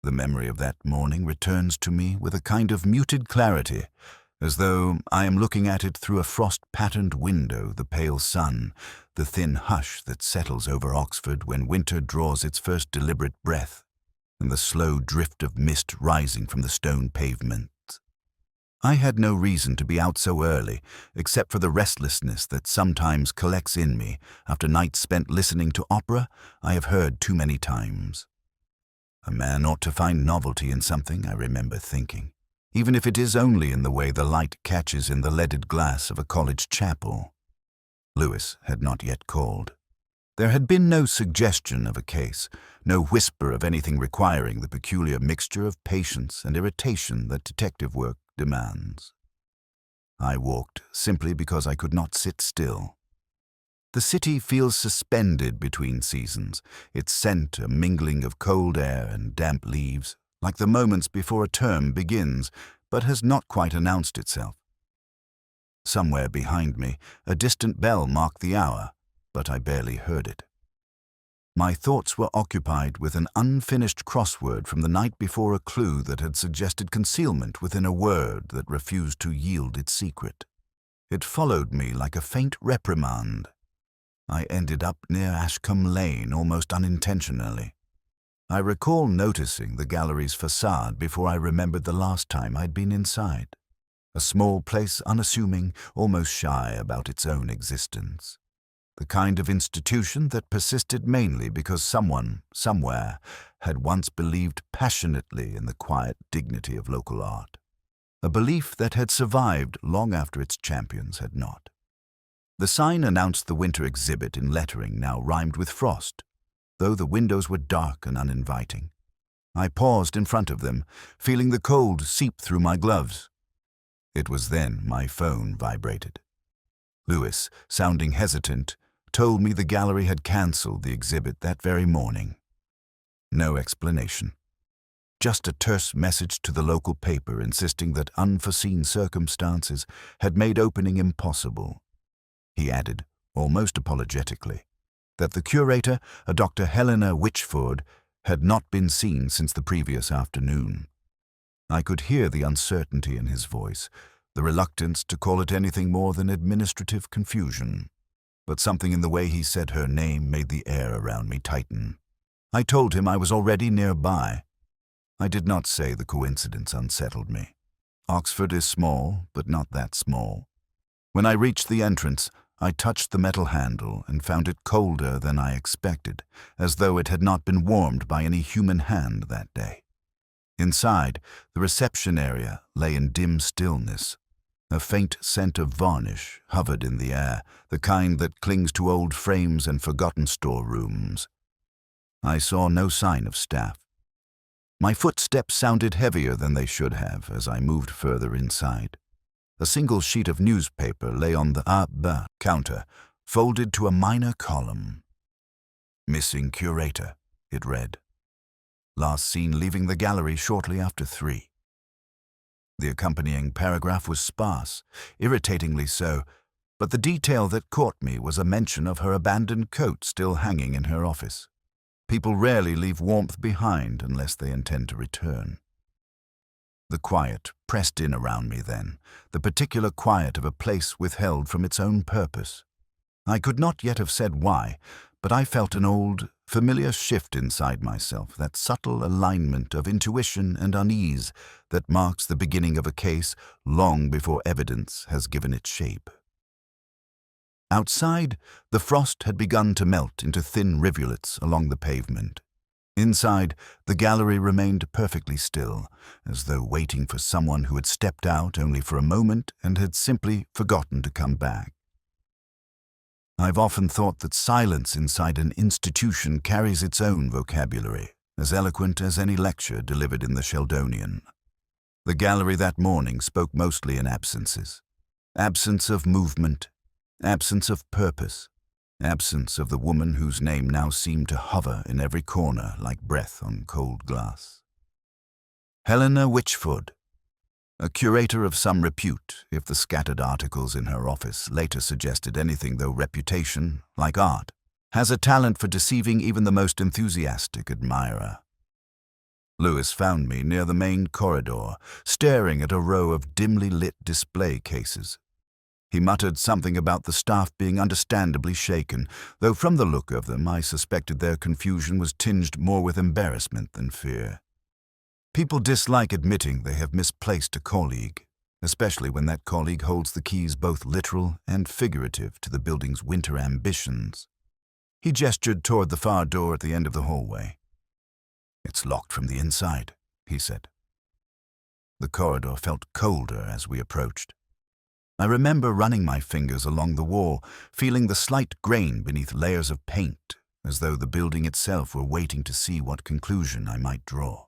The memory of that morning returns to me with a kind of muted clarity, as though I am looking at it through a frost-patterned window, the pale sun, the thin hush that settles over Oxford when winter draws its first deliberate breath, and the slow drift of mist rising from the stone pavement. I had no reason to be out so early, except for the restlessness that sometimes collects in me after nights spent listening to opera I have heard too many times. A man ought to find novelty in something, I remember thinking, even if it is only in the way the light catches in the leaded glass of a college chapel. Lewis had not yet called. There had been no suggestion of a case, no whisper of anything requiring the peculiar mixture of patience and irritation that detective work demands. I walked simply because I could not sit still. The city feels suspended between seasons, its scent a mingling of cold air and damp leaves, like the moments before a term begins, but has not quite announced itself. Somewhere behind me, a distant bell marked the hour, but I barely heard it. My thoughts were occupied with an unfinished crossword from the night before, a clue that had suggested concealment within a word that refused to yield its secret. It followed me like a faint reprimand. I ended up near Ashcombe Lane almost unintentionally. I recall noticing the gallery's facade before I remembered the last time I'd been inside. A small place unassuming, almost shy about its own existence. The kind of institution that persisted mainly because someone, somewhere, had once believed passionately in the quiet dignity of local art. A belief that had survived long after its champions had not. The sign announced the winter exhibit in lettering now rhymed with frost, though the windows were dark and uninviting. I paused in front of them, feeling the cold seep through my gloves. It was then my phone vibrated. Lewis, sounding hesitant, told me the gallery had cancelled the exhibit that very morning. No explanation. Just a terse message to the local paper insisting that unforeseen circumstances had made opening impossible. He added, almost apologetically, that the curator, a Dr. Helena Witchford, had not been seen since the previous afternoon. I could hear the uncertainty in his voice, the reluctance to call it anything more than administrative confusion. But something in the way he said her name made the air around me tighten. I told him I was already nearby. I did not say the coincidence unsettled me. Oxford is small, but not that small. When I reached the entrance, I touched the metal handle and found it colder than I expected, as though it had not been warmed by any human hand that day. Inside, the reception area lay in dim stillness. A faint scent of varnish hovered in the air, the kind that clings to old frames and forgotten storerooms. I saw no sign of staff. My footsteps sounded heavier than they should have as I moved further inside. A single sheet of newspaper lay on the counter, folded to a minor column. "Missing curator," it read. "Last seen leaving the gallery shortly after 3. The accompanying paragraph was sparse, irritatingly so, but the detail that caught me was a mention of her abandoned coat still hanging in her office. People rarely leave warmth behind unless they intend to return. The quiet pressed in around me then, the particular quiet of a place withheld from its own purpose. I could not yet have said why, but I felt an old, familiar shift inside myself, that subtle alignment of intuition and unease that marks the beginning of a case long before evidence has given it shape. Outside, the frost had begun to melt into thin rivulets along the pavement. Inside, the gallery remained perfectly still, as though waiting for someone who had stepped out only for a moment and had simply forgotten to come back. I've often thought that silence inside an institution carries its own vocabulary, as eloquent as any lecture delivered in the Sheldonian. The gallery that morning spoke mostly in absences. Absence of movement, absence of purpose, absence of the woman whose name now seemed to hover in every corner like breath on cold glass. Helena Witchford, a curator of some repute, if the scattered articles in her office later suggested anything, though reputation, like art, has a talent for deceiving even the most enthusiastic admirer. Lewis found me near the main corridor, staring at a row of dimly lit display cases. He muttered something about the staff being understandably shaken, though from the look of them I suspected their confusion was tinged more with embarrassment than fear. People dislike admitting they have misplaced a colleague, especially when that colleague holds the keys both literal and figurative to the building's winter ambitions. He gestured toward the far door at the end of the hallway. "It's locked from the inside," he said. The corridor felt colder as we approached. I remember running my fingers along the wall, feeling the slight grain beneath layers of paint, as though the building itself were waiting to see what conclusion I might draw.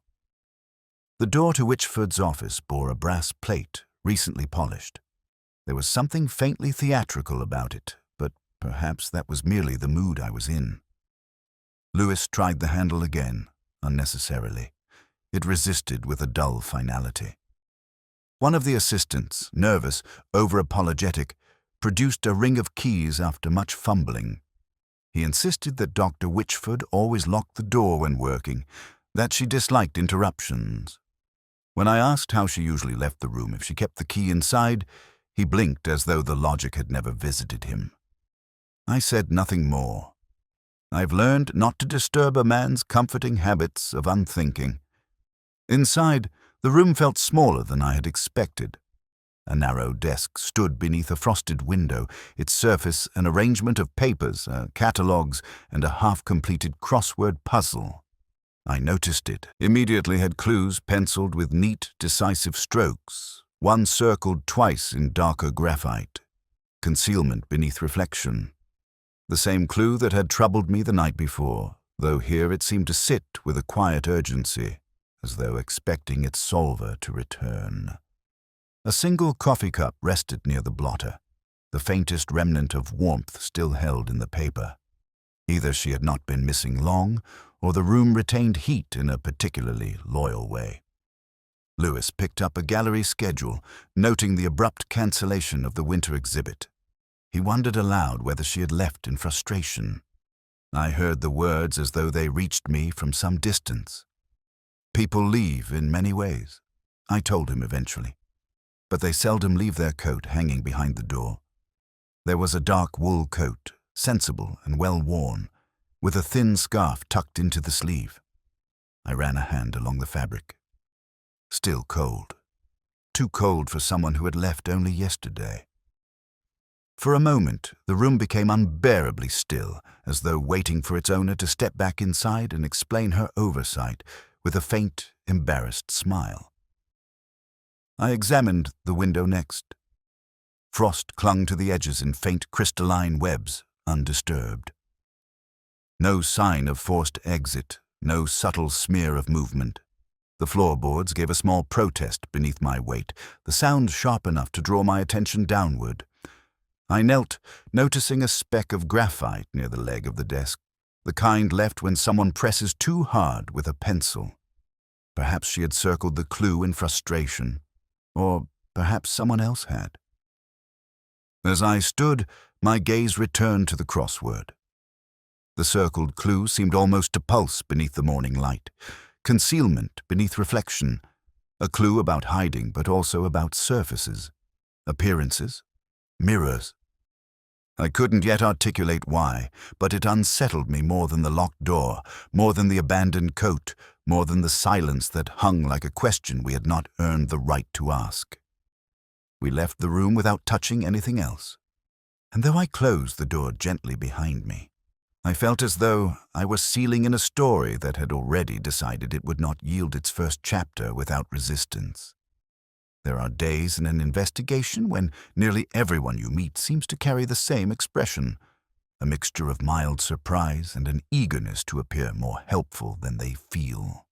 The door to Witchford's office bore a brass plate, recently polished. There was something faintly theatrical about it, but perhaps that was merely the mood I was in. Lewis tried the handle again, unnecessarily. It resisted with a dull finality. One of the assistants, nervous, over-apologetic, produced a ring of keys after much fumbling. He insisted that Dr. Witchford always locked the door when working, that she disliked interruptions. When I asked how she usually left the room if she kept the key inside, he blinked as though the logic had never visited him. I said nothing more. I've learned not to disturb a man's comforting habits of unthinking. Inside, the room felt smaller than I had expected. A narrow desk stood beneath a frosted window, its surface an arrangement of papers, catalogues, and a half-completed crossword puzzle. I noticed it, immediately had clues penciled with neat, decisive strokes, one circled twice in darker graphite. Concealment beneath reflection. The same clue that had troubled me the night before, though here it seemed to sit with a quiet urgency, as though expecting its solver to return. A single coffee cup rested near the blotter, the faintest remnant of warmth still held in the paper. Either she had not been missing long, or the room retained heat in a particularly loyal way. Lewis picked up a gallery schedule, noting the abrupt cancellation of the winter exhibit. He wondered aloud whether she had left in frustration. I heard the words as though they reached me from some distance. "People leave in many ways," I told him eventually, "but they seldom leave their coat hanging behind the door." There was a dark wool coat, sensible and well worn, with a thin scarf tucked into the sleeve. I ran a hand along the fabric. Still cold. Too cold for someone who had left only yesterday. For a moment, the room became unbearably still, as though waiting for its owner to step back inside and explain her oversight, with a faint, embarrassed smile. I examined the window next. Frost clung to the edges in faint crystalline webs, undisturbed. No sign of forced exit, no subtle smear of movement. The floorboards gave a small protest beneath my weight, the sound sharp enough to draw my attention downward. I knelt, noticing a speck of graphite near the leg of the desk, the kind left when someone presses too hard with a pencil. Perhaps she had circled the clue in frustration, or perhaps someone else had. As I stood, my gaze returned to the crossword. The circled clue seemed almost to pulse beneath the morning light. Concealment beneath reflection. A clue about hiding, but also about surfaces, appearances, mirrors. I couldn't yet articulate why, but it unsettled me more than the locked door, more than the abandoned coat, more than the silence that hung like a question we had not earned the right to ask. We left the room without touching anything else, and though I closed the door gently behind me, I felt as though I was sealing in a story that had already decided it would not yield its first chapter without resistance. There are days in an investigation when nearly everyone you meet seems to carry the same expression, a mixture of mild surprise and an eagerness to appear more helpful than they feel.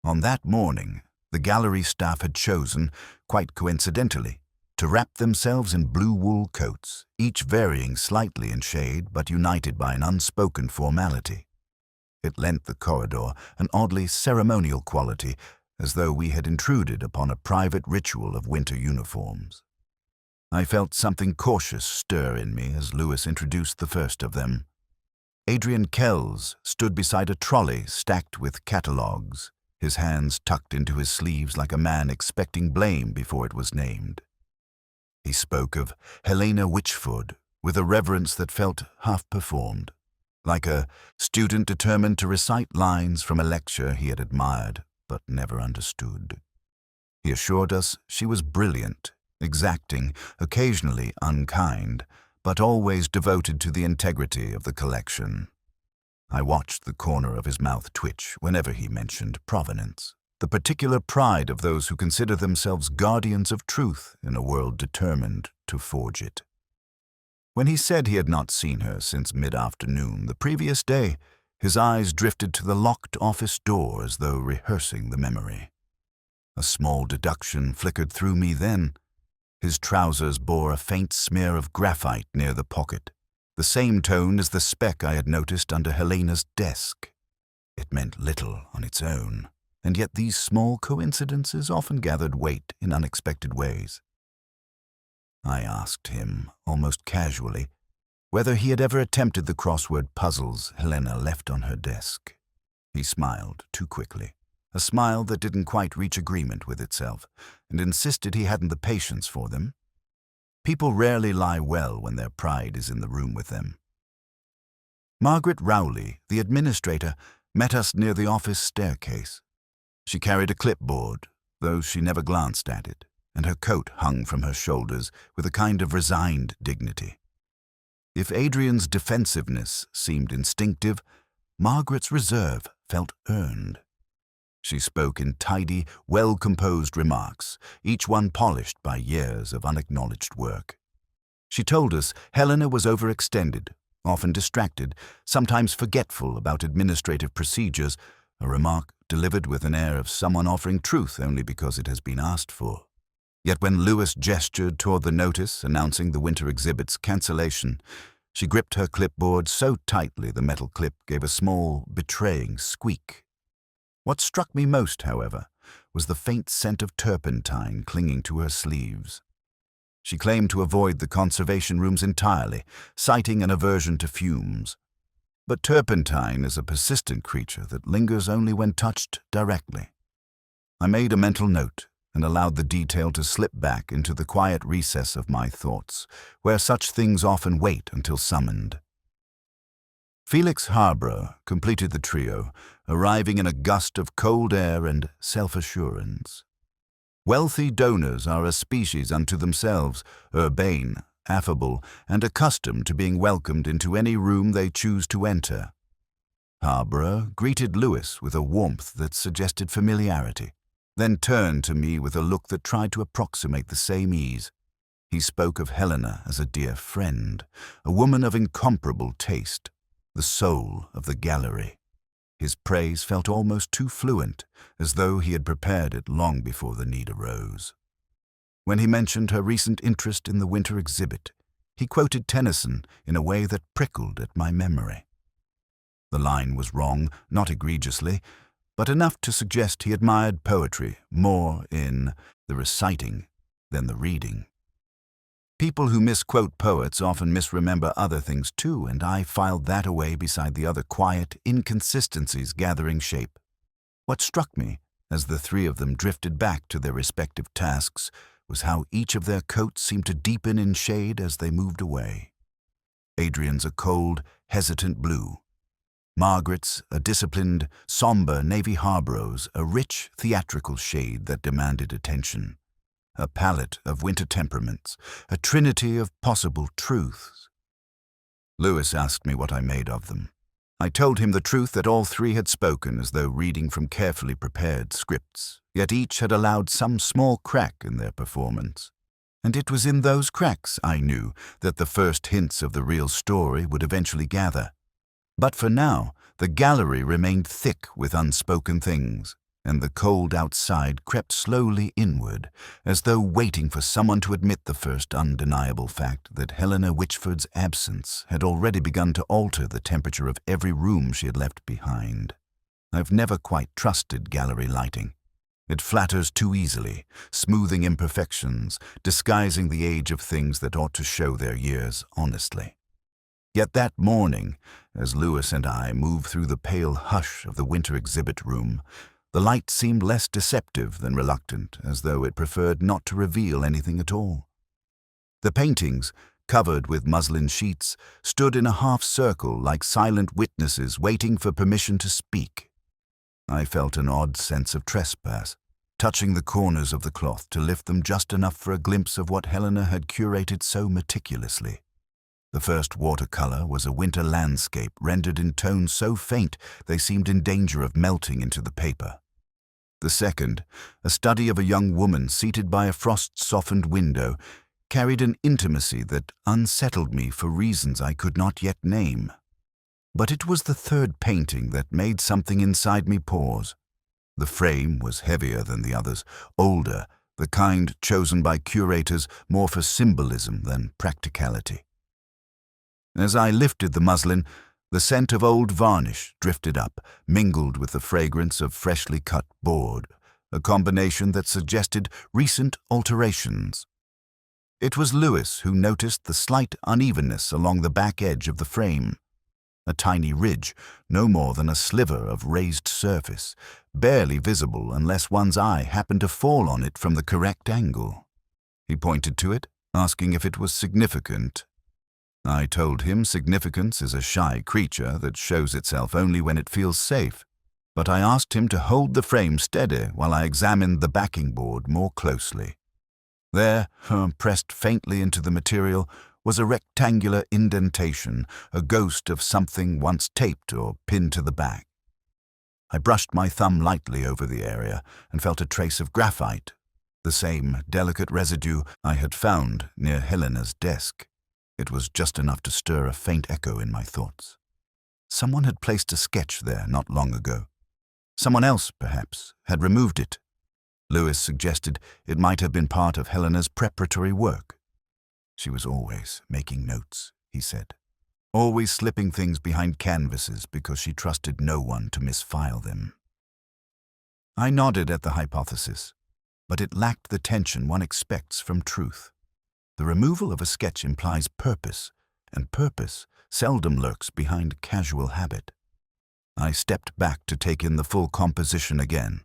On that morning, the gallery staff had chosen, quite coincidentally, to wrap themselves in blue wool coats, each varying slightly in shade but united by an unspoken formality. It lent the corridor an oddly ceremonial quality, as though we had intruded upon a private ritual of winter uniforms. I felt something cautious stir in me as Lewis introduced the first of them. Adrian Kells stood beside a trolley stacked with catalogues, his hands tucked into his sleeves like a man expecting blame before it was named. He spoke of Helena Witchford with a reverence that felt half-performed, like a student determined to recite lines from a lecture he had admired but never understood. He assured us she was brilliant, exacting, occasionally unkind, but always devoted to the integrity of the collection. I watched the corner of his mouth twitch whenever he mentioned provenance, the particular pride of those who consider themselves guardians of truth in a world determined to forge it. When he said he had not seen her since mid-afternoon the previous day, his eyes drifted to the locked office door as though rehearsing the memory. A small deduction flickered through me then. His trousers bore a faint smear of graphite near the pocket, the same tone as the speck I had noticed under Helena's desk. It meant little on its own, and yet these small coincidences often gathered weight in unexpected ways. I asked him, almost casually, whether he had ever attempted the crossword puzzles Helena left on her desk. He smiled too quickly, a smile that didn't quite reach agreement with itself, and insisted he hadn't the patience for them. People rarely lie well when their pride is in the room with them. Margaret Rowley, the administrator, met us near the office staircase. She carried a clipboard, though she never glanced at it, and her coat hung from her shoulders with a kind of resigned dignity. If Adrian's defensiveness seemed instinctive, Margaret's reserve felt earned. She spoke in tidy, well-composed remarks, each one polished by years of unacknowledged work. She told us Helena was overextended, often distracted, sometimes forgetful about administrative procedures, a remark delivered with an air of someone offering truth only because it has been asked for. Yet when Lewis gestured toward the notice announcing the winter exhibit's cancellation, she gripped her clipboard so tightly the metal clip gave a small, betraying squeak. What struck me most, however, was the faint scent of turpentine clinging to her sleeves. She claimed to avoid the conservation rooms entirely, citing an aversion to fumes. But turpentine is a persistent creature that lingers only when touched directly. I made a mental note and allowed the detail to slip back into the quiet recess of my thoughts, where such things often wait until summoned. Felix Harborough completed the trio, arriving in a gust of cold air and self-assurance. Wealthy donors are a species unto themselves, urbane, affable, and accustomed to being welcomed into any room they choose to enter. Harborough greeted Lewis with a warmth that suggested familiarity, then turned to me with a look that tried to approximate the same ease. He spoke of Helena as a dear friend, a woman of incomparable taste, the soul of the gallery. His praise felt almost too fluent, as though he had prepared it long before the need arose. When he mentioned her recent interest in the winter exhibit, he quoted Tennyson in a way that prickled at my memory. The line was wrong, not egregiously, but enough to suggest he admired poetry more in the reciting than the reading. People who misquote poets often misremember other things too, and I filed that away beside the other quiet inconsistencies gathering shape. What struck me, as the three of them drifted back to their respective tasks, was how each of their coats seemed to deepen in shade as they moved away. Adrian's a cold, hesitant blue. Margaret's, a disciplined, somber navy. Harborough's, a rich, theatrical shade that demanded attention. A palette of winter temperaments, a trinity of possible truths. Lewis asked me what I made of them. I told him the truth that all three had spoken as though reading from carefully prepared scripts, yet each had allowed some small crack in their performance. And it was in those cracks, I knew, that the first hints of the real story would eventually gather. But for now, the gallery remained thick with unspoken things, and the cold outside crept slowly inward, as though waiting for someone to admit the first undeniable fact that Helena Witchford's absence had already begun to alter the temperature of every room she had left behind. I've never quite trusted gallery lighting. It flatters too easily, smoothing imperfections, disguising the age of things that ought to show their years honestly. Yet that morning, as Lewis and I moved through the pale hush of the winter exhibit room, The light seemed less deceptive than reluctant, as though it preferred not to reveal anything at all. The paintings, covered with muslin sheets, stood in a half-circle like silent witnesses waiting for permission to speak. I felt an odd sense of trespass, touching the corners of the cloth to lift them just enough for a glimpse of what Helena had curated so meticulously. The first watercolor was a winter landscape rendered in tones so faint they seemed in danger of melting into the paper. The second, a study of a young woman seated by a frost-softened window, carried an intimacy that unsettled me for reasons I could not yet name. But it was the third painting that made something inside me pause. The frame was heavier than the others, older, the kind chosen by curators more for symbolism than practicality. As I lifted the muslin, the scent of old varnish drifted up, mingled with the fragrance of freshly cut board, a combination that suggested recent alterations. It was Lewis who noticed the slight unevenness along the back edge of the frame. A tiny ridge, no more than a sliver of raised surface, barely visible unless one's eye happened to fall on it from the correct angle. He pointed to it, asking if it was significant. I told him significance is a shy creature that shows itself only when it feels safe, but I asked him to hold the frame steady while I examined the backing board more closely. There, pressed faintly into the material, was a rectangular indentation, a ghost of something once taped or pinned to the back. I brushed my thumb lightly over the area and felt a trace of graphite, the same delicate residue I had found near Helena's desk. It was just enough to stir a faint echo in my thoughts. Someone had placed a sketch there not long ago. Someone else, perhaps, had removed it. Lewis suggested it might have been part of Helena's preparatory work. She was always making notes, he said, always slipping things behind canvases because she trusted no one to misfile them. I nodded at the hypothesis, but it lacked the tension one expects from truth. The removal of a sketch implies purpose, and purpose seldom lurks behind casual habit. I stepped back to take in the full composition again.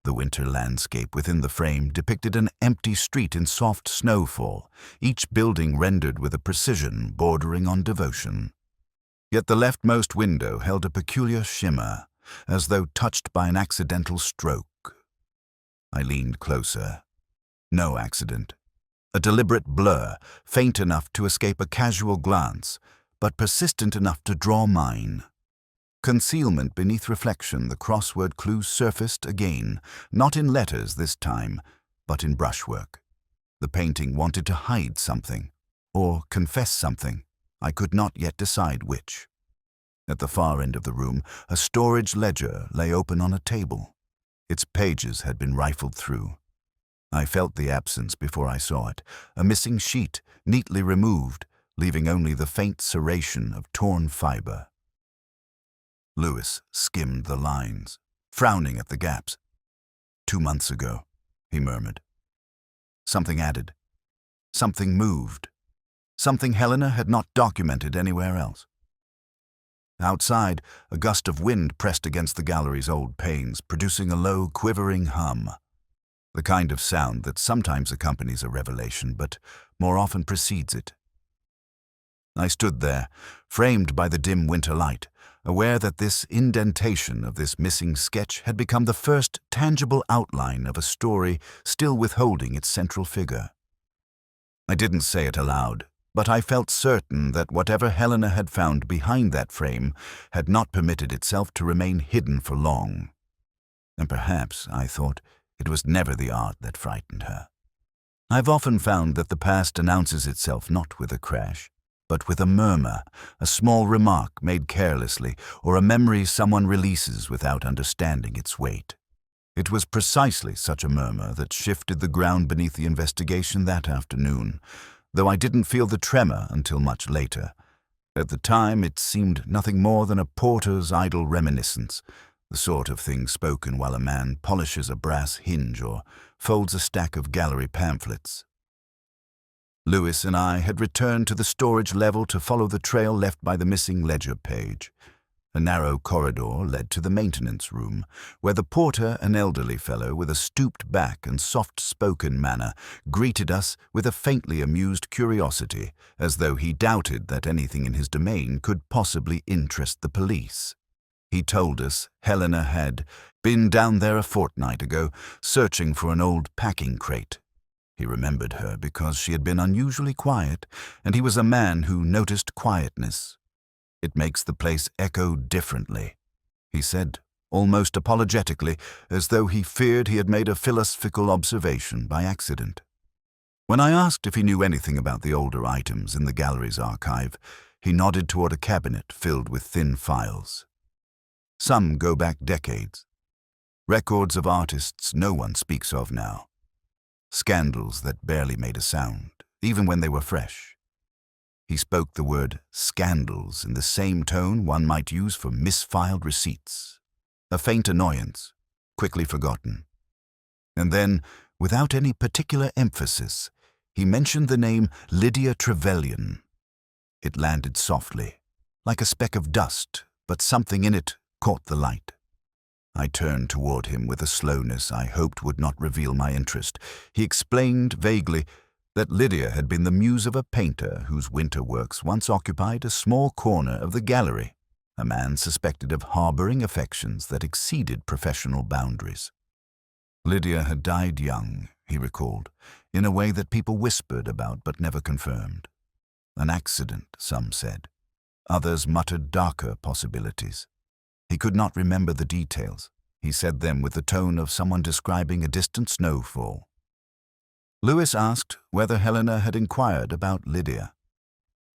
The winter landscape within the frame depicted an empty street in soft snowfall, each building rendered with a precision bordering on devotion. Yet the leftmost window held a peculiar shimmer, as though touched by an accidental stroke. I leaned closer. No accident. A deliberate blur, faint enough to escape a casual glance, but persistent enough to draw mine. Concealment beneath reflection, the crossword clue surfaced again, not in letters this time, but in brushwork. The painting wanted to hide something, or confess something. I could not yet decide which. At the far end of the room, a storage ledger lay open on a table. Its pages had been rifled through. I felt the absence before I saw it, a missing sheet, neatly removed, leaving only the faint serration of torn fiber. Lewis skimmed the lines, frowning at the gaps. 2 months ago, he murmured. Something added. Something moved. Something Helena had not documented anywhere else. Outside, a gust of wind pressed against the gallery's old panes, producing a low, quivering hum. The kind of sound that sometimes accompanies a revelation, but more often precedes it. I stood there, framed by the dim winter light, aware that this indentation of this missing sketch had become the first tangible outline of a story still withholding its central figure. I didn't say it aloud, but I felt certain that whatever Helena had found behind that frame had not permitted itself to remain hidden for long. And perhaps, I thought, it was never the art that frightened her. I've often found that the past announces itself not with a crash, but with a murmur, a small remark made carelessly, or a memory someone releases without understanding its weight. It was precisely such a murmur that shifted the ground beneath the investigation that afternoon, though I didn't feel the tremor until much later. At the time, it seemed nothing more than a porter's idle reminiscence, the sort of thing spoken while a man polishes a brass hinge or folds a stack of gallery pamphlets. Lewis and I had returned to the storage level to follow the trail left by the missing ledger page. A narrow corridor led to the maintenance room, where the porter, an elderly fellow with a stooped back and soft-spoken manner, greeted us with a faintly amused curiosity, as though he doubted that anything in his domain could possibly interest the police. He told us Helena had been down there a fortnight ago, searching for an old packing crate. He remembered her because she had been unusually quiet, and he was a man who noticed quietness. "It makes the place echo differently," he said, almost apologetically, as though he feared he had made a philosophical observation by accident. When I asked if he knew anything about the older items in the gallery's archive, he nodded toward a cabinet filled with thin files. Some go back decades. Records of artists no one speaks of now. Scandals that barely made a sound, even when they were fresh. He spoke the word scandals in the same tone one might use for misfiled receipts. A faint annoyance, quickly forgotten. And then, without any particular emphasis, he mentioned the name Lydia Trevelyan. It landed softly, like a speck of dust, but something in it caught the light. I turned toward him with a slowness I hoped would not reveal my interest. He explained vaguely that Lydia had been the muse of a painter whose winter works once occupied a small corner of the gallery, a man suspected of harboring affections that exceeded professional boundaries. Lydia had died young, he recalled, in a way that people whispered about but never confirmed. An accident, some said. Others muttered darker possibilities. He could not remember the details. He said them with the tone of someone describing a distant snowfall. Lewis asked whether Helena had inquired about Lydia.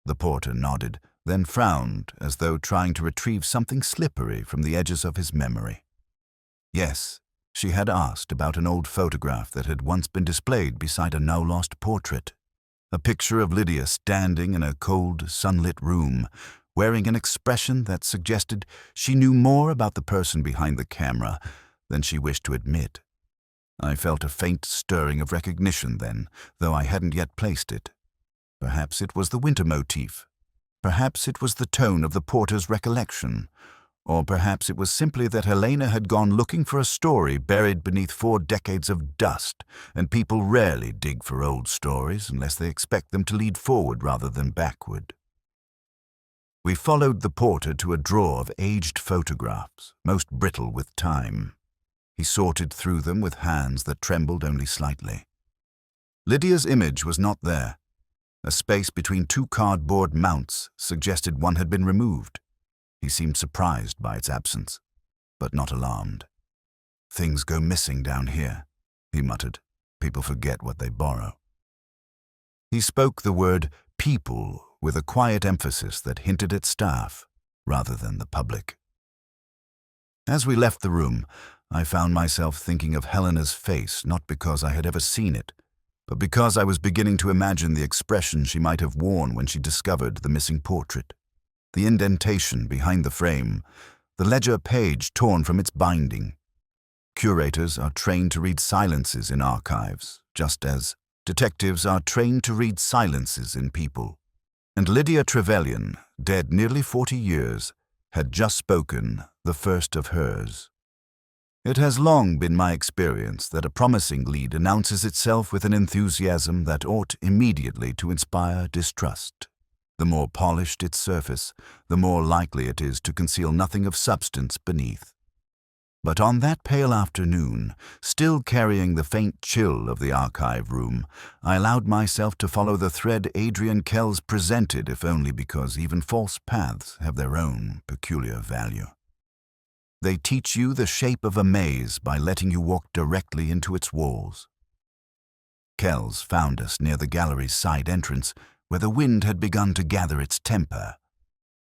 The porter nodded, then frowned as though trying to retrieve something slippery from the edges of his memory. Yes, she had asked about an old photograph that had once been displayed beside a now-lost portrait. A picture of Lydia standing in a cold, sunlit room, wearing an expression that suggested she knew more about the person behind the camera than she wished to admit. I felt a faint stirring of recognition then, though I hadn't yet placed it. Perhaps it was the winter motif. Perhaps it was the tone of the porter's recollection. Or perhaps it was simply that Helena had gone looking for a story buried beneath 4 decades of dust, and people rarely dig for old stories unless they expect them to lead forward rather than backward. We followed the porter to a drawer of aged photographs, most brittle with time. He sorted through them with hands that trembled only slightly. Lydia's image was not there. A space between 2 cardboard mounts suggested one had been removed. He seemed surprised by its absence, but not alarmed. "Things go missing down here," he muttered. "People forget what they borrow." He spoke the word people with a quiet emphasis that hinted at staff rather than the public. As we left the room, I found myself thinking of Helena's face, not because I had ever seen it, but because I was beginning to imagine the expression she might have worn when she discovered the missing portrait. The indentation behind the frame, the ledger page torn from its binding. Curators are trained to read silences in archives, just as detectives are trained to read silences in people. And Lydia Trevelyan, dead nearly 40 years, had just spoken the first of hers. It has long been my experience that a promising lead announces itself with an enthusiasm that ought immediately to inspire distrust. The more polished its surface, the more likely it is to conceal nothing of substance beneath. But on that pale afternoon, still carrying the faint chill of the archive room, I allowed myself to follow the thread Adrian Kells presented, if only because even false paths have their own peculiar value. They teach you the shape of a maze by letting you walk directly into its walls. Kells found us near the gallery's side entrance, where the wind had begun to gather its temper.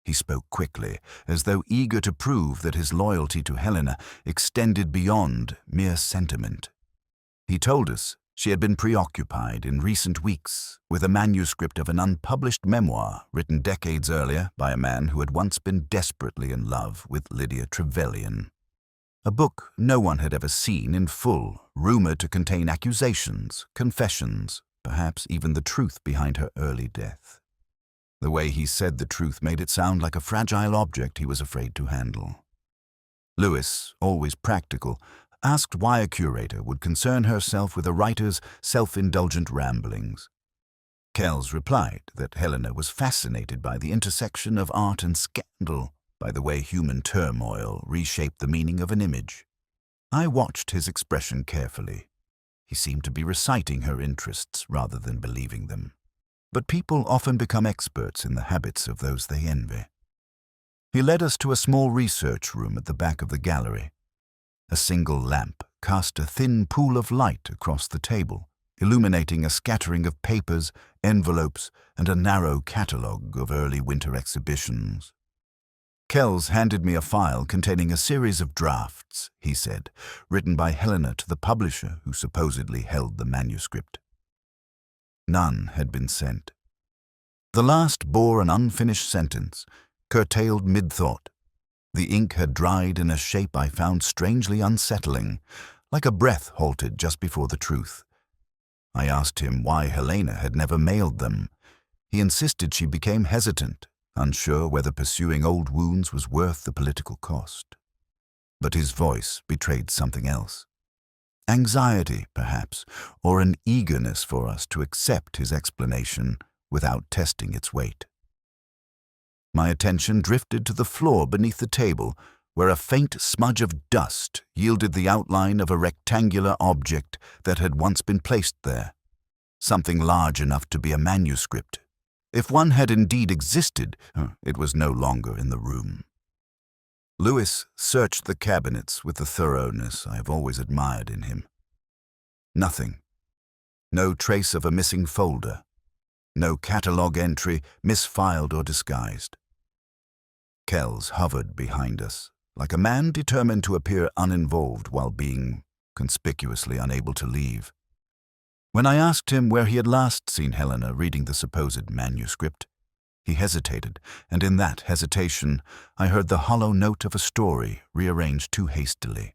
He spoke quickly, as though eager to prove that his loyalty to Helena extended beyond mere sentiment. He told us she had been preoccupied in recent weeks with a manuscript of an unpublished memoir written decades earlier by a man who had once been desperately in love with Lydia Trevelyan. A book no one had ever seen in full, rumored to contain accusations, confessions, perhaps even the truth behind her early death. The way he said the truth made it sound like a fragile object he was afraid to handle. Lewis, always practical, asked why a curator would concern herself with a writer's self-indulgent ramblings. Kells replied that Helena was fascinated by the intersection of art and scandal, by the way human turmoil reshaped the meaning of an image. I watched his expression carefully. He seemed to be reciting her interests rather than believing them. But people often become experts in the habits of those they envy. He led us to a small research room at the back of the gallery. A single lamp cast a thin pool of light across the table, illuminating a scattering of papers, envelopes, and a narrow catalogue of early winter exhibitions. Kells handed me a file containing a series of drafts, he said, written by Helena to the publisher who supposedly held the manuscript. None had been sent. The last bore an unfinished sentence, curtailed mid-thought. The ink had dried in a shape I found strangely unsettling, like a breath halted just before the truth. I asked him why Helena had never mailed them. He insisted she became hesitant, unsure whether pursuing old wounds was worth the political cost. But his voice betrayed something else. Anxiety, perhaps, or an eagerness for us to accept his explanation without testing its weight. My attention drifted to the floor beneath the table, where a faint smudge of dust yielded the outline of a rectangular object that had once been placed there, something large enough to be a manuscript. If one had indeed existed, it was no longer in the room. Lewis searched the cabinets with the thoroughness I have always admired in him. Nothing. No trace of a missing folder. No catalogue entry, misfiled or disguised. Kells hovered behind us, like a man determined to appear uninvolved while being conspicuously unable to leave. When I asked him where he had last seen Helena reading the supposed manuscript, he hesitated, and in that hesitation I heard the hollow note of a story rearranged too hastily.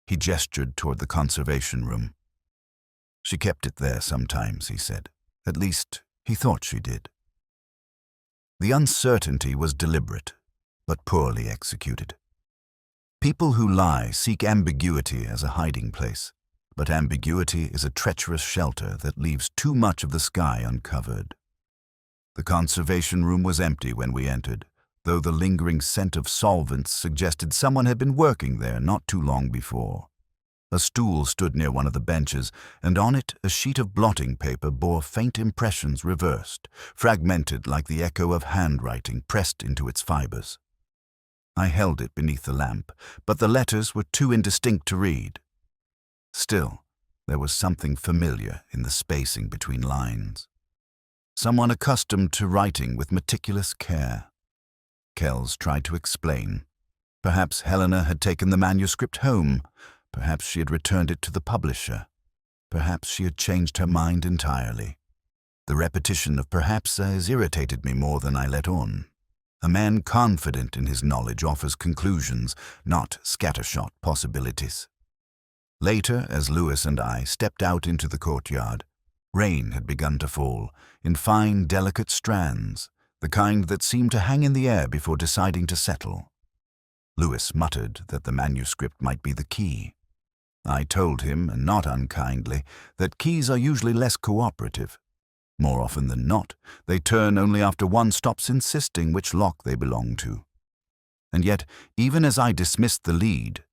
He gestured toward the conservation room. She kept it there sometimes, he said. At least, he thought she did. The uncertainty was deliberate, but poorly executed. People who lie seek ambiguity as a hiding place, but ambiguity is a treacherous shelter that leaves too much of the sky uncovered. The conservation room was empty when we entered, though the lingering scent of solvents suggested someone had been working there not too long before. A stool stood near one of the benches, and on it a sheet of blotting paper bore faint impressions reversed, fragmented like the echo of handwriting pressed into its fibers. I held it beneath the lamp, but the letters were too indistinct to read. Still, there was something familiar in the spacing between lines. Someone accustomed to writing with meticulous care. Kells tried to explain. Perhaps Helena had taken the manuscript home. Perhaps she had returned it to the publisher. Perhaps she had changed her mind entirely. The repetition of perhaps irritated me more than I let on. A man confident in his knowledge offers conclusions, not scattershot possibilities. Later, as Lewis and I stepped out into the courtyard, rain had begun to fall, in fine, delicate strands, the kind that seemed to hang in the air before deciding to settle. Lewis muttered that the manuscript might be the key. I told him, and not unkindly, that keys are usually less cooperative. More often than not, they turn only after one stops insisting which lock they belong to. And yet, even as I dismissed the lead,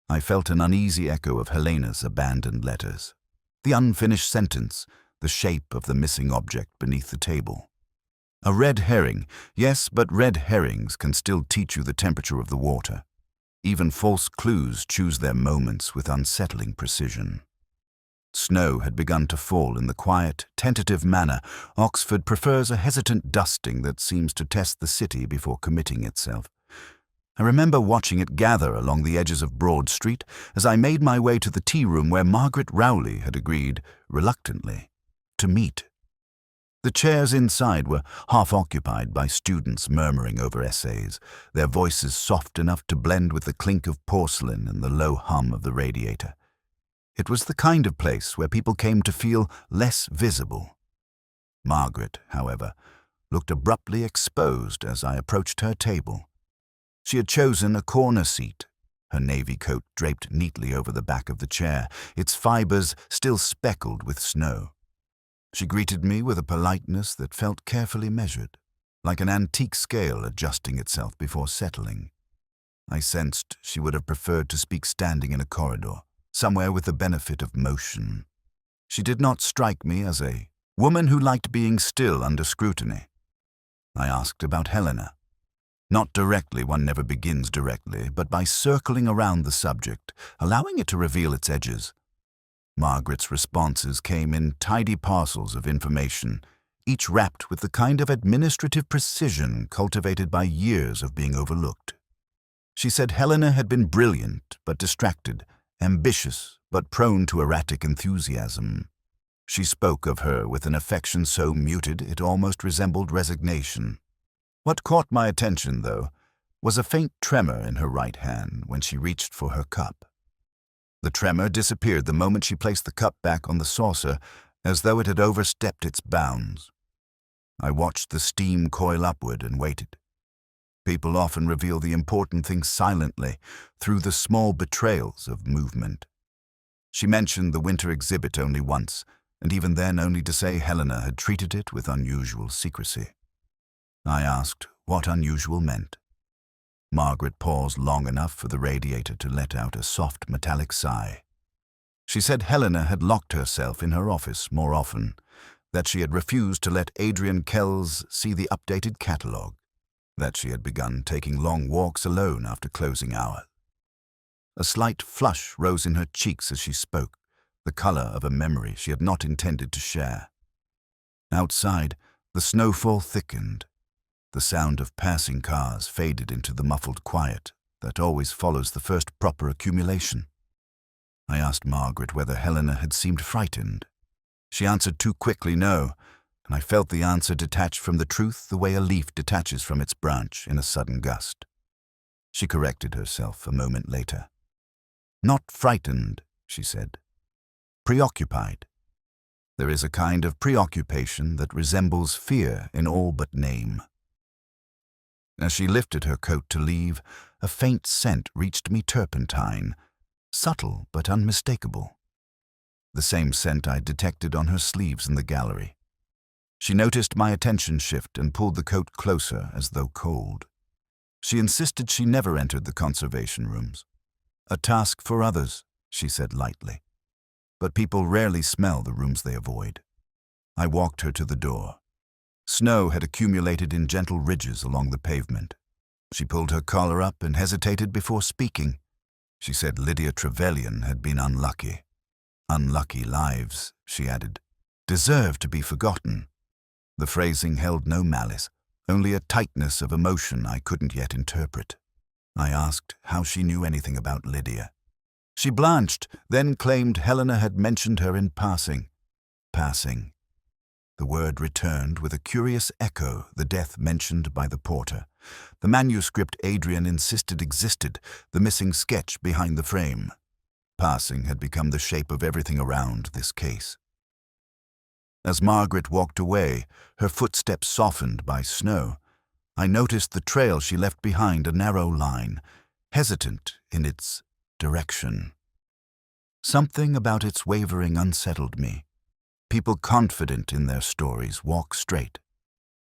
I felt an uneasy echo of Helena's abandoned letters. The unfinished sentence, the shape of the missing object beneath the table. A red herring, yes, but red herrings can still teach you the temperature of the water. Even false clues choose their moments with unsettling precision. Snow had begun to fall in the quiet, tentative manner Oxford prefers a hesitant dusting that seems to test the city before committing itself. I remember watching it gather along the edges of Broad Street as I made my way to the tea room where Margaret Rowley had agreed, reluctantly, to meet. The chairs inside were half occupied by students murmuring over essays, their voices soft enough to blend with the clink of porcelain and the low hum of the radiator. It was the kind of place where people came to feel less visible. Margaret, however, looked abruptly exposed as I approached her table. She had chosen a corner seat, her navy coat draped neatly over the back of the chair, its fibers still speckled with snow. She greeted me with a politeness that felt carefully measured, like an antique scale adjusting itself before settling. I sensed she would have preferred to speak standing in a corridor, somewhere with the benefit of motion. She did not strike me as a woman who liked being still under scrutiny. I asked about Helena. Not directly, one never begins directly, but by circling around the subject, allowing it to reveal its edges. Margaret's responses came in tidy parcels of information, each wrapped with the kind of administrative precision cultivated by years of being overlooked. She said Helena had been brilliant but distracted, ambitious but prone to erratic enthusiasm. She spoke of her with an affection so muted it almost resembled resignation. What caught my attention, though, was a faint tremor in her right hand when she reached for her cup. The tremor disappeared the moment she placed the cup back on the saucer, as though it had overstepped its bounds. I watched the steam coil upward and waited. People often reveal the important things silently, through the small betrayals of movement. She mentioned the winter exhibit only once, and even then only to say Helena had treated it with unusual secrecy. I asked what unusual meant. Margaret paused long enough for the radiator to let out a soft metallic sigh. She said Helena had locked herself in her office more often, that she had refused to let Adrian Kells see the updated catalogue, that she had begun taking long walks alone after closing hour. A slight flush rose in her cheeks as she spoke, the color of a memory she had not intended to share. Outside, the snowfall thickened. The sound of passing cars faded into the muffled quiet that always follows the first proper accumulation. I asked Margaret whether Helena had seemed frightened. She answered too quickly no, and I felt the answer detach from the truth the way a leaf detaches from its branch in a sudden gust. She corrected herself a moment later. Not frightened, she said. Preoccupied. There is a kind of preoccupation that resembles fear in all but name. As she lifted her coat to leave, a faint scent reached me turpentine, subtle but unmistakable. The same scent I detected on her sleeves in the gallery. She noticed my attention shift and pulled the coat closer as though cold. She insisted she never entered the conservation rooms. A task for others, she said lightly. But people rarely smell the rooms they avoid. I walked her to the door. Snow had accumulated in gentle ridges along the pavement. She pulled her collar up and hesitated before speaking. She said Lydia Trevelyan had been unlucky. Unlucky lives, she added, deserve to be forgotten. The phrasing held no malice, only a tightness of emotion I couldn't yet interpret. I asked how she knew anything about Lydia. She blanched, then claimed Helena had mentioned her in passing. Passing. The word returned with a curious echo, the death mentioned by the porter. The manuscript Adrian insisted existed, the missing sketch behind the frame. Passing had become the shape of everything around this case. As Margaret walked away, her footsteps softened by snow, I noticed the trail she left behind a narrow line, hesitant in its direction. Something about its wavering unsettled me. People confident in their stories walk straight.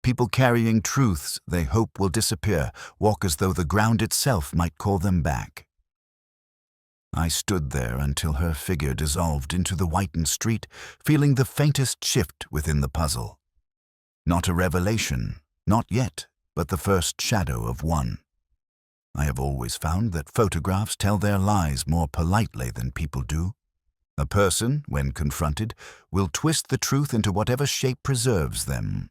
People carrying truths they hope will disappear walk as though the ground itself might call them back. I stood there until her figure dissolved into the whitened street, feeling the faintest shift within the puzzle. Not a revelation, not yet, but the first shadow of one. I have always found that photographs tell their lies more politely than people do. A person, when confronted, will twist the truth into whatever shape preserves them.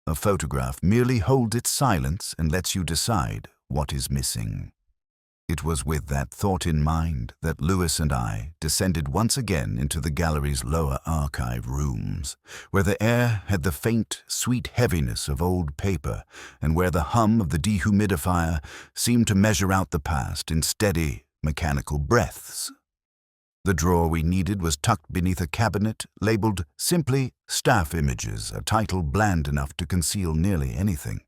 A photograph merely holds its silence and lets you decide what is missing. It was with that thought in mind that Lewis and I descended once again into the gallery's lower archive rooms, where the air had the faint, sweet heaviness of old paper, and where the hum of the dehumidifier seemed to measure out the past in steady, mechanical breaths. The drawer we needed was tucked beneath a cabinet labeled simply Staff Images, a title bland enough to conceal nearly anything.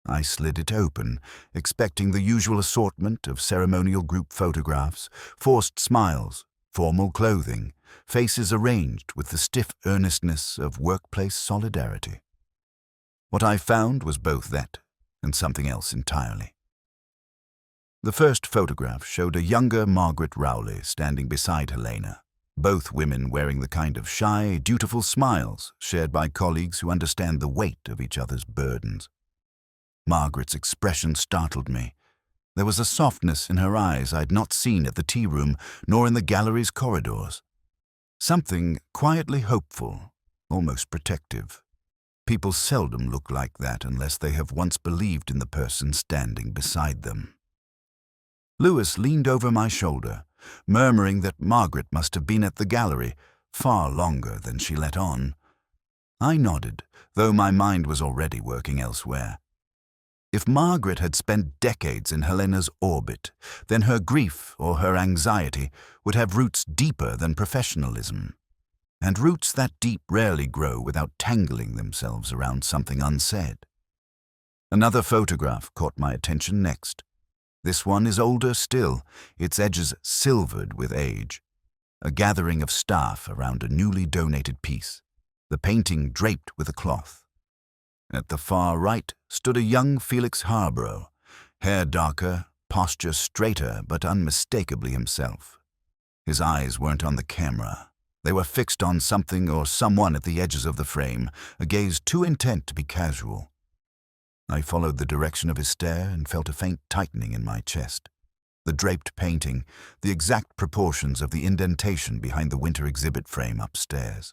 I slid it open, expecting the usual assortment of ceremonial group photographs, forced smiles, formal clothing, faces arranged with the stiff earnestness of workplace solidarity. What I found was both that and something else entirely. The first photograph showed a younger Margaret Rowley standing beside Helena, both women wearing the kind of shy, dutiful smiles shared by colleagues who understand the weight of each other's burdens. Margaret's expression startled me. There was a softness in her eyes I'd not seen at the tea room nor in the gallery's corridors. Something quietly hopeful, almost protective. People seldom look like that unless they have once believed in the person standing beside them. Lewis leaned over my shoulder, murmuring that Margaret must have been at the gallery far longer than she let on. I nodded, though my mind was already working elsewhere. If Margaret had spent decades in Helena's orbit, then her grief or her anxiety would have roots deeper than professionalism. And roots that deep rarely grow without tangling themselves around something unsaid. Another photograph caught my attention next. This one is older still, its edges silvered with age. A gathering of staff around a newly donated piece, the painting draped with a cloth. At the far right stood a young Felix Harborough, hair darker, posture straighter, but unmistakably himself. His eyes weren't on the camera. They were fixed on something or someone at the edges of the frame, a gaze too intent to be casual. I followed the direction of his stare and felt a faint tightening in my chest. The draped painting, the exact proportions of the indentation behind the winter exhibit frame upstairs.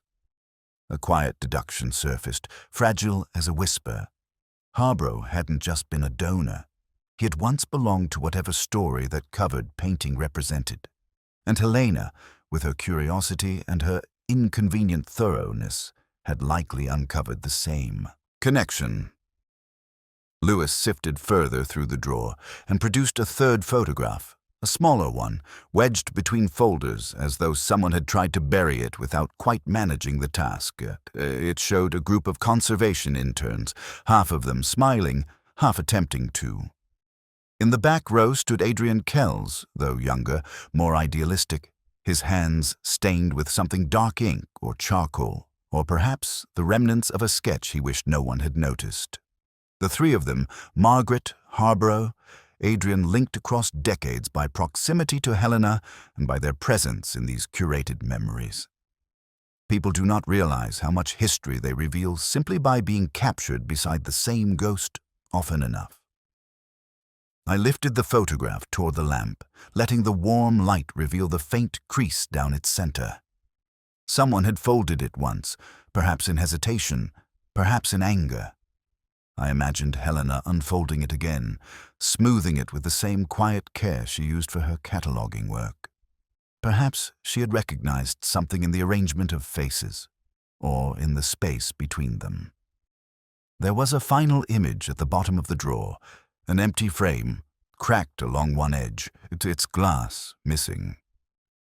A quiet deduction surfaced, fragile as a whisper. Harborough hadn't just been a donor. He had once belonged to whatever story that covered painting represented. And Helena, with her curiosity and her inconvenient thoroughness, had likely uncovered the same connection. Lewis sifted further through the drawer and produced a third photograph, a smaller one, wedged between folders as though someone had tried to bury it without quite managing the task. It showed a group of conservation interns, half of them smiling, half attempting to. In the back row stood Adrian Kells, though younger, more idealistic, his hands stained with something dark ink or charcoal, or perhaps the remnants of a sketch he wished no one had noticed. The three of them, Margaret, Harborough, Adrian, linked across decades by proximity to Helena and by their presence in these curated memories. People do not realize how much history they reveal simply by being captured beside the same ghost often enough. I lifted the photograph toward the lamp, letting the warm light reveal the faint crease down its center. Someone had folded it once, perhaps in hesitation, perhaps in anger. I imagined Helena unfolding it again, smoothing it with the same quiet care she used for her cataloguing work. Perhaps she had recognized something in the arrangement of faces, or in the space between them. There was a final image at the bottom of the drawer, an empty frame, cracked along one edge, its glass missing.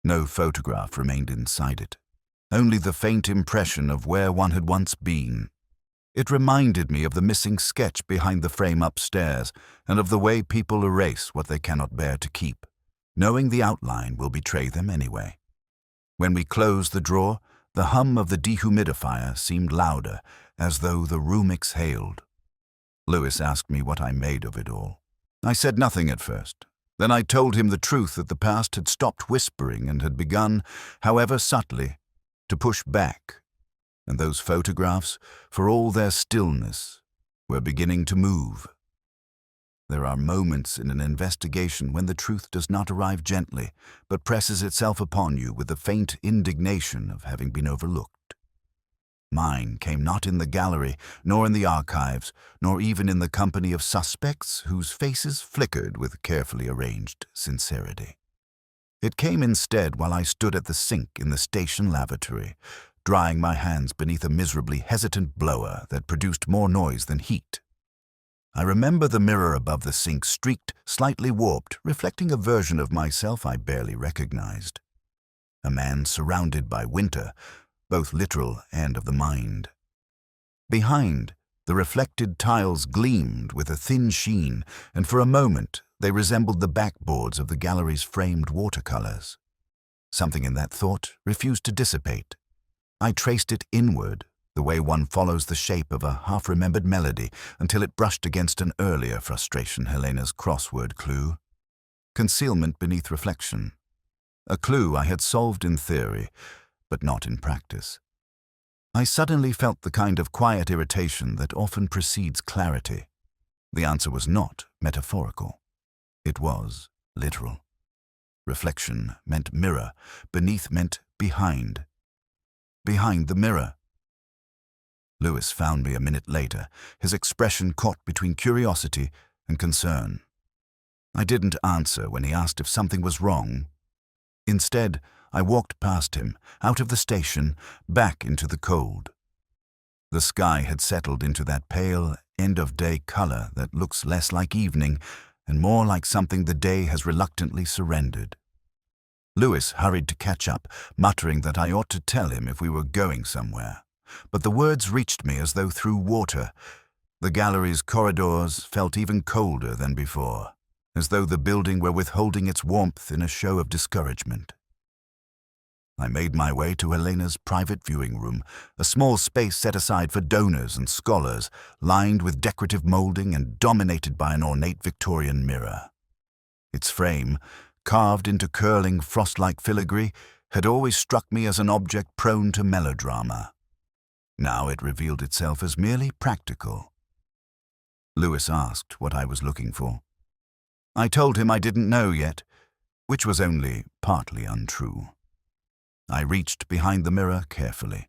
No photograph remained inside it, only the faint impression of where one had once been. It reminded me of the missing sketch behind the frame upstairs and of the way people erase what they cannot bear to keep, knowing the outline will betray them anyway. When we closed the drawer, the hum of the dehumidifier seemed louder, as though the room exhaled. Lewis asked me what I made of it all. I said nothing at first. Then I told him the truth that the past had stopped whispering and had begun, however subtly, to push back. And those photographs, for all their stillness, were beginning to move. There are moments in an investigation when the truth does not arrive gently, but presses itself upon you with the faint indignation of having been overlooked. Mine came not in the gallery, nor in the archives, nor even in the company of suspects whose faces flickered with carefully arranged sincerity. It came instead while I stood at the sink in the station lavatory, drying my hands beneath a miserably hesitant blower that produced more noise than heat. I remember the mirror above the sink streaked, slightly warped, reflecting a version of myself I barely recognized. a man surrounded by winter, both literal and of the mind. Behind, the reflected tiles gleamed with a thin sheen, and for a moment they resembled the backboards of the gallery's framed watercolors. Something in that thought refused to dissipate. I traced it inward, the way one follows the shape of a half-remembered melody until it brushed against an earlier frustration, Helena's crossword clue. Concealment beneath reflection. A clue I had solved in theory, but not in practice. I suddenly felt the kind of quiet irritation that often precedes clarity. The answer was not metaphorical. It was literal. Reflection meant mirror, beneath meant behind. Behind the mirror. Lewis found me a minute later, his expression caught between curiosity and concern. I didn't answer when he asked if something was wrong. Instead, I walked past him, out of the station, back into the cold. The sky had settled into that pale, end-of-day color that looks less like evening and more like something the day has reluctantly surrendered. Lewis hurried to catch up, muttering that I ought to tell him if we were going somewhere. But the words reached me as though through water. The gallery's corridors felt even colder than before, as though the building were withholding its warmth in a show of discouragement. I made my way to Helena's private viewing room, a small space set aside for donors and scholars, lined with decorative molding and dominated by an ornate Victorian mirror. Its frame, carved into curling frost-like filigree, had always struck me as an object prone to melodrama. Now it revealed itself as merely practical. Lewis asked what I was looking for. I told him I didn't know yet, which was only partly untrue. I reached behind the mirror carefully,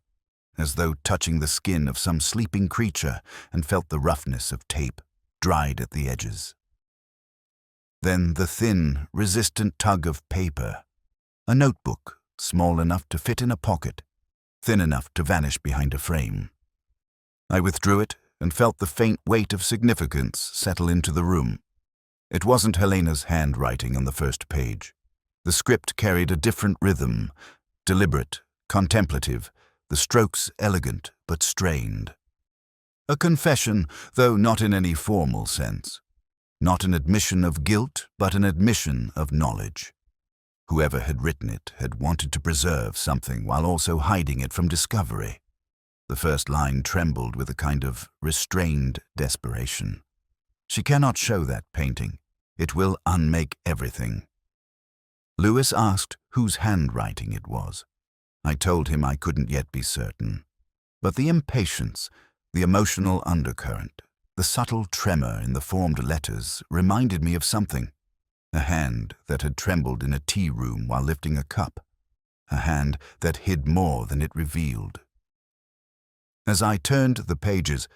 as though touching the skin of some sleeping creature, and felt the roughness of tape, dried at the edges. Then the thin, resistant tug of paper, a notebook small enough to fit in a pocket, thin enough to vanish behind a frame. I withdrew it and felt the faint weight of significance settle into the room. It wasn't Helena's handwriting on the first page. The script carried a different rhythm, deliberate, contemplative, the strokes elegant but strained. A confession, though not in any formal sense. Not an admission of guilt, but an admission of knowledge. Whoever had written it had wanted to preserve something while also hiding it from discovery. The first line trembled with a kind of restrained desperation. She cannot show that painting. It will unmake everything. Lewis asked whose handwriting it was. I told him I couldn't yet be certain. But the impatience, the emotional undercurrent, the subtle tremor in the formed letters reminded me of something. A hand that had trembled in a tea room while lifting a cup. A hand that hid more than it revealed. As I turned the pages,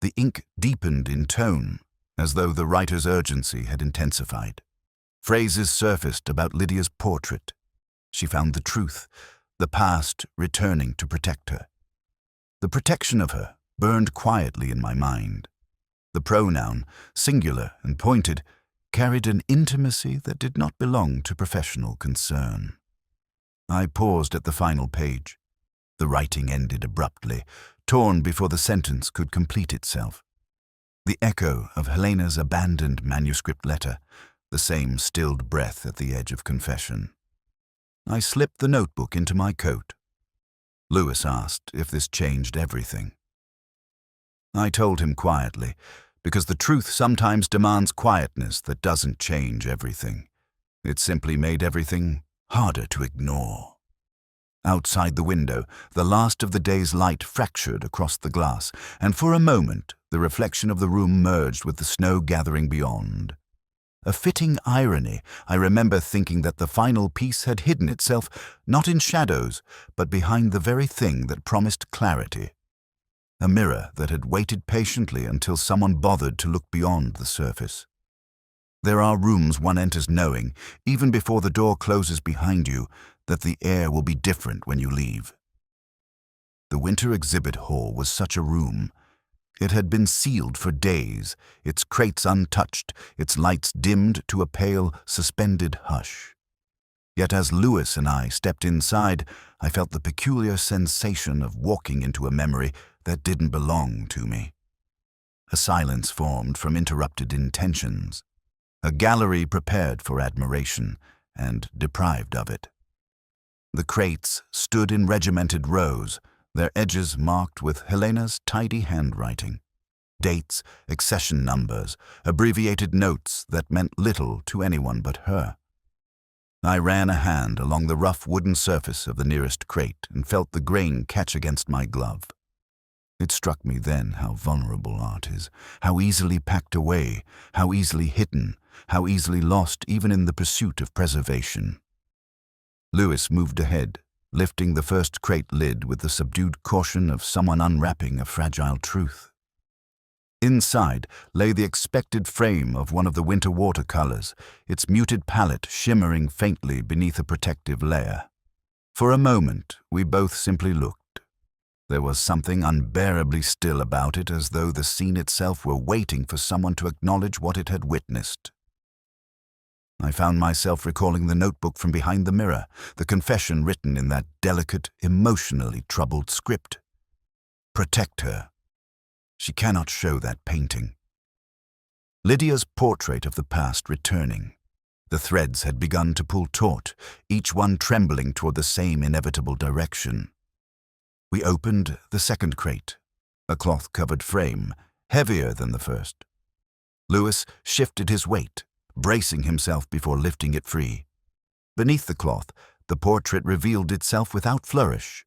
the ink deepened in tone, as though the writer's urgency had intensified. Phrases surfaced about Lydia's portrait. She found the truth, the past returning to protect her. The protection of her burned quietly in my mind. The pronoun, singular and pointed, carried an intimacy that did not belong to professional concern. I paused at the final page. The writing ended abruptly, torn before the sentence could complete itself. The echo of Helena's abandoned manuscript letter, the same stilled breath at the edge of confession. I slipped the notebook into my coat. Lewis asked if this changed everything. I told him quietly, because the truth sometimes demands quietness that doesn't change everything. It simply made everything harder to ignore. Outside the window, the last of the day's light fractured across the glass, and for a moment the reflection of the room merged with the snow gathering beyond. A fitting irony, I remember thinking that the final piece had hidden itself not in shadows, but behind the very thing that promised clarity. A mirror that had waited patiently until someone bothered to look beyond the surface. There are rooms one enters knowing, even before the door closes behind you, that the air will be different when you leave. The winter exhibit hall was such a room. It had been sealed for days, its crates untouched, its lights dimmed to a pale, suspended hush. Yet as Lewis and I stepped inside, I felt the peculiar sensation of walking into a memory that didn't belong to me. A silence formed from interrupted intentions, a gallery prepared for admiration and deprived of it. The crates stood in regimented rows, their edges marked with Helena's tidy handwriting. Dates, accession numbers, abbreviated notes that meant little to anyone but her. I ran a hand along the rough wooden surface of the nearest crate and felt the grain catch against my glove. It struck me then how vulnerable art is, how easily packed away, how easily hidden, how easily lost even in the pursuit of preservation. Lewis moved ahead, lifting the first crate lid with the subdued caution of someone unwrapping a fragile truth. Inside lay the expected frame of one of the winter watercolors, its muted palette shimmering faintly beneath a protective layer. For a moment, we both simply looked. There was something unbearably still about it, as though the scene itself were waiting for someone to acknowledge what it had witnessed. I found myself recalling the notebook from behind the mirror, the confession written in that delicate, emotionally troubled script. Protect her. She cannot show that painting. Lydia's portrait of the past returning. The threads had begun to pull taut, each one trembling toward the same inevitable direction. We opened the second crate, a cloth-covered frame, heavier than the first. Lewis shifted his weight, bracing himself before lifting it free. Beneath the cloth, the portrait revealed itself without flourish.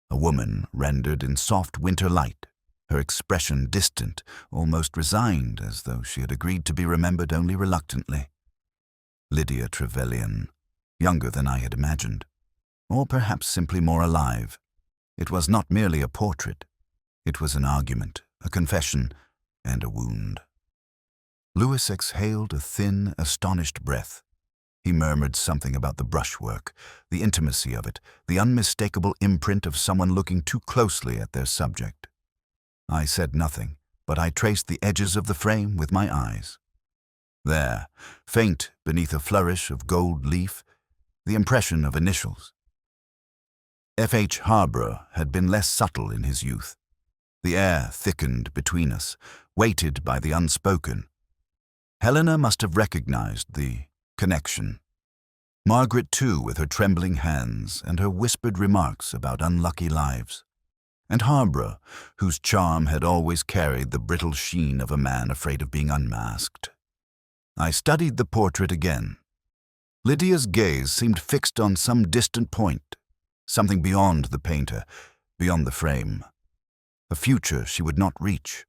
A woman rendered in soft winter light, her expression distant, almost resigned, as though she had agreed to be remembered only reluctantly. Lydia Trevelyan, younger than I had imagined, or perhaps simply more alive. It was not merely a portrait. It was an argument, a confession, and a wound. Lewis exhaled a thin, astonished breath. He murmured something about the brushwork, the intimacy of it, the unmistakable imprint of someone looking too closely at their subject. I said nothing, but I traced the edges of the frame with my eyes. There, faint beneath a flourish of gold leaf, the impression of initials. F.H. Harborough had been less subtle in his youth. The air thickened between us, weighted by the unspoken. Helena must have recognized the connection. Margaret, too, with her trembling hands and her whispered remarks about unlucky lives. And Harborough, whose charm had always carried the brittle sheen of a man afraid of being unmasked. I studied the portrait again. Lydia's gaze seemed fixed on some distant point, something beyond the painter, beyond the frame. A future she would not reach,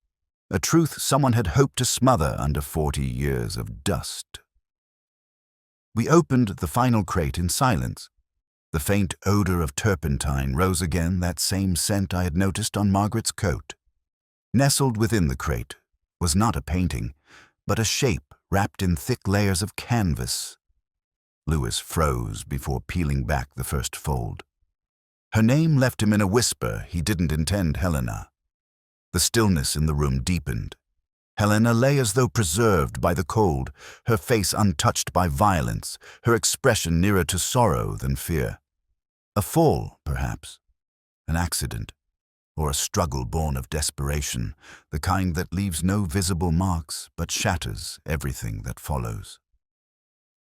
a truth someone had hoped to smother under 40 years of dust. We opened the final crate in silence. The faint odor of turpentine rose again, that same scent I had noticed on Margaret's coat. Nestled within the crate was not a painting, but a shape wrapped in thick layers of canvas. Lewis froze before peeling back the first fold. Her name left him in a whisper he didn't intend Helena. The stillness in the room deepened. Helena lay as though preserved by the cold, her face untouched by violence, her expression nearer to sorrow than fear. A fall, perhaps, an accident, or a struggle born of desperation, the kind that leaves no visible marks but shatters everything that follows.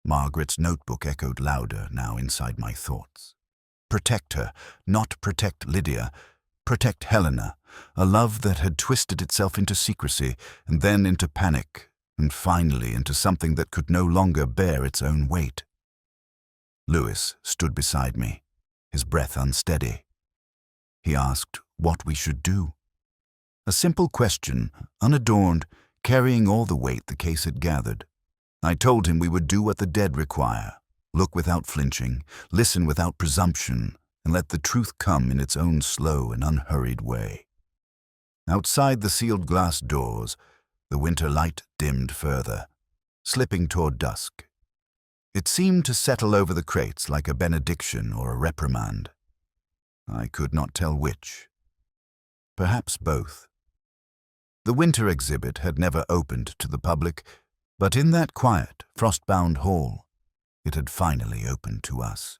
Margaret's notebook echoed louder now inside my thoughts. Protect her, not protect Lydia. Protect Helena, a love that had twisted itself into secrecy, and then into panic, and finally into something that could no longer bear its own weight. Lewis stood beside me, his breath unsteady. He asked what we should do. A simple question, unadorned, carrying all the weight the case had gathered. I told him we would do what the dead require, look without flinching, listen without presumption, and let the truth come in its own slow and unhurried way. Outside the sealed glass doors, the winter light dimmed further, slipping toward dusk. It seemed to settle over the crates like a benediction or a reprimand. I could not tell which. Perhaps both. The winter exhibit had never opened to the public, but in that quiet, frost-bound hall, It had finally opened to us.